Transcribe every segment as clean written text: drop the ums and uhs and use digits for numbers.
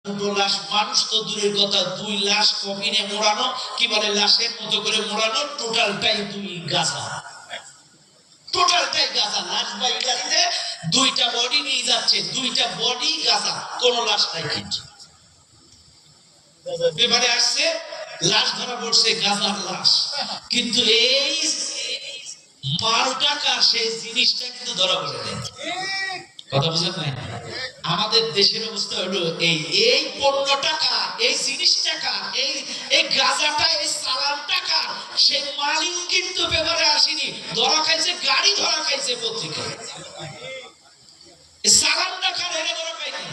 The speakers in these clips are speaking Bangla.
দুটো লাশ, মানুষ তো দূরের কথা, দুই লাশ কফিনে মোড়ানো, কি বলে লাশের মতো করে মোড়ানো, টোটালটাই দুই গাছা, টোটালটাই গাছা। লাশ বাই গাড়িতে দুইটা বডি নিয়ে যাচ্ছে, দুইটা বডি গাছা, কোন লাশ নাই। কিন্তু পেপারে আসছে লাশ ধরা পড়ছে, গাজার লাশ, কিন্তু এই মাল টাকা সেই জিনিসটা কিন্তু ধরা পড়ে নেই। কথা বুঝেন নাই? আমাদের দেশের অবস্থা হলো এই এই 15 টাকা, এই জিনিস টাকা, এই গাজাটা, এই সালাম টাকা, সেই মালিক কিন্তু পেপারে আসেনি, ধরা খাইছে, গাড়ি ধরা খাইছে পত্রিকায়। এই সালাম টাকা হেরে ধরা খাইনি।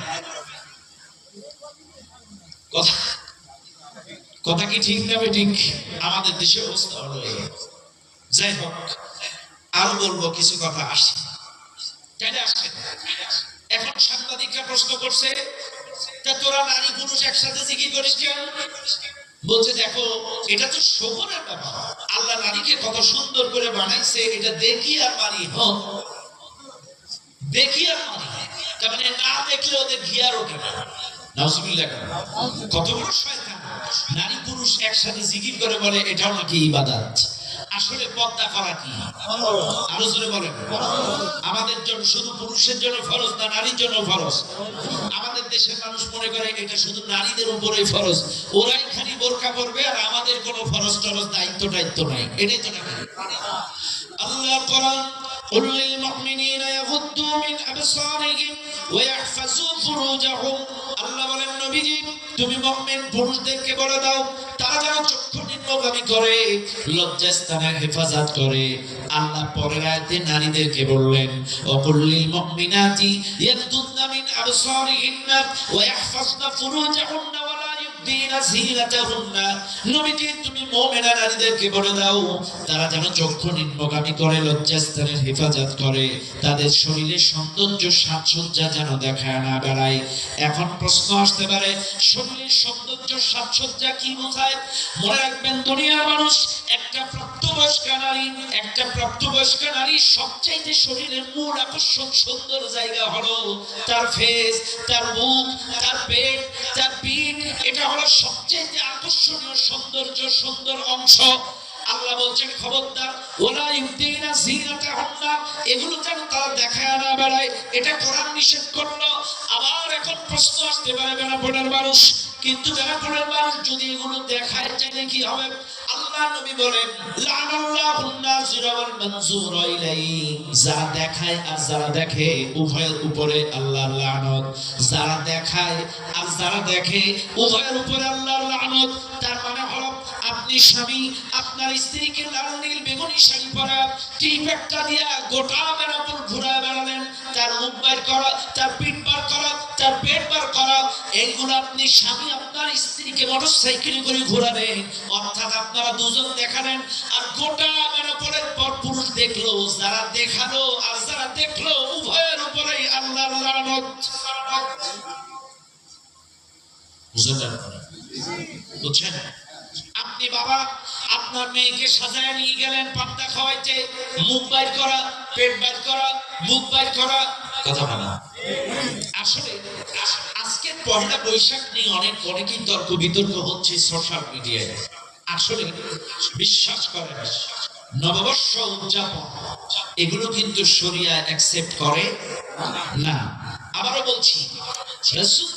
কথা কি ঠিক না ঠিক? আমাদের দেশের অবস্থা হলো এই। যাই হোক, আরো বলবো কিছু কথা। আসি এখন সাংবাদিকরা প্রশ্ন করছে, তা তোরা নারী পুরুষ একসাথে জিকির করিস কেন? বলছে দেখো, এটা তো শোভনের ব্যাপার, আল্লাহ নারীকে কত সুন্দর করে বানাইছে, এটা দেখি আর মারি, দেখি আর মারি, তার মানে না দেখলে ওদের ঘিয়ার ওঠে না। নাউজুবিল্লাহ, কত বড় শয়তান! নারী পুরুষ একসাথে জিকির করে বলে এটাও নাকি ইবাদত। আসলে পর্দা করা কি? আরো জোরে বলেন। আমাদের জন্য শুধু পুরুষের জন্য ফরজ না, নারীর জন্য ফরজ। আমাদের দেশের মানুষ মনে করে এটা শুধু নারীদের উপরেই ফরজ, ওরাই খালি বোরকা পরবে আর আমাদের কোনো ফরজ টরজ দায়িত্ব নাই। এটাই তো নাকি আল্লাহ কোরআন, قل للمؤمنين يغضوا من أبصارهم ويحفظوا فروجهم। আল্লাহ বলেন নবীজি, তুমি মুমিন পুরুষদেরকে বলে দাও তারা যেন চক্ষু নিম্নগামী করে, লজ্জাস্থানের হেফাজত করে। আল্লাহ পরের আয়াতে নারীদেরকে বললেন, وقل للمؤمنات يغضضن من أبصارهن ويحفظن فروجهن ولا يبدين زينتهن। নবীজি, তুমি মুমিনা নারীদেরকে বলে দাও তারা যেন চক্ষু নিম্নগামী করে, লজ্জাস্থানের হেফাজত করে, তাদের শরীরের সৌন্দর্য সাজসজ্জা যেন দেখায় না বেড়ায়। এখন প্রশ্ন আসতে পারে, শরীরের সৌন্দর্য সাজসজ্জা কি বোঝায়? মনে রাখবেন, দুনিয়ার মানুষ একটা প্রাপ্তবয়স্ক নারী সবচাইতে শরীরের মূল আকর্ষণ সুন্দর জায়গা হলো তার ফেস, তার মুখ, তার পেট, তার পিঠ। এটা হলো সবচাইতে আকর্ষণীয় সৌন্দর্য, সুন্দর অংশ। আল্লাহ বলছেন খবরদার, ওলা ইউদিনা জিনাতাহুন্না, এগুলো যেন তারা দেখায় না বেড়ায়, এটা কোরআন নিষেধ করলো। আবার এখন প্রশ্ন আসতে পারে, বেনাপোলের মানুষ, কিন্তু বেনাপোলের মানুষ যদি এগুলো দেখায় চাইলে কি হবে? আল্লাহ নবী বলেন, লানাল্লাহুন নাযিরা ওয়াল মানযুরা ইলাইহি, যারা দেখায় আর যারা দেখে উভয়ের উপরে আল্লাহর লানত। যারা দেখায় আর যারা দেখে উভয়ের উপরে আল্লাহর লানত। তার মানে হলো, আপনি স্বামী আপনার স্ত্রীকে লাল নীল বেগুনি শাড়ি পরা, টিপ একটা দিয়া গোটা বেনাপোল ঘুরা বেড়ালেন, তার মুখ বার করা, তার পিঠ বার করা, তার পেট বার করা, এইগুলো আপনি স্বামী আপনার স্ত্রীকে মোটরসাইকেলে করে ঘোরাবেন, অর্থাৎ আপনারা দুজন দেখালেন। আর গোটা বেনাপোলের পর পুরুষ দেখলো, যারা দেখালো আর যারা দেখলো উভয়ের উপরেই আল্লাহর লানত। বুঝছেন? আপনি বাবা আপনার মেয়েকে সাজায় নিয়ে গেলেন, পান্তা খাওয়াইতে, মুখ বাইর করা, পেট বাইর করা, মুখ বাইর করা, কথা বলা। আসলে আজকে পহেলা বৈশাখ নিয়ে অনেকেই তর্ক বিতর্ক হচ্ছে সোশ্যাল মিডিয়ায়। আসলে বিশ্বাস করেন, নববর্ষ উদযাপন এগুলো কিন্তু শরিয়া অ্যাকসেপ্ট করে না। আবারও বলছি, রাসূল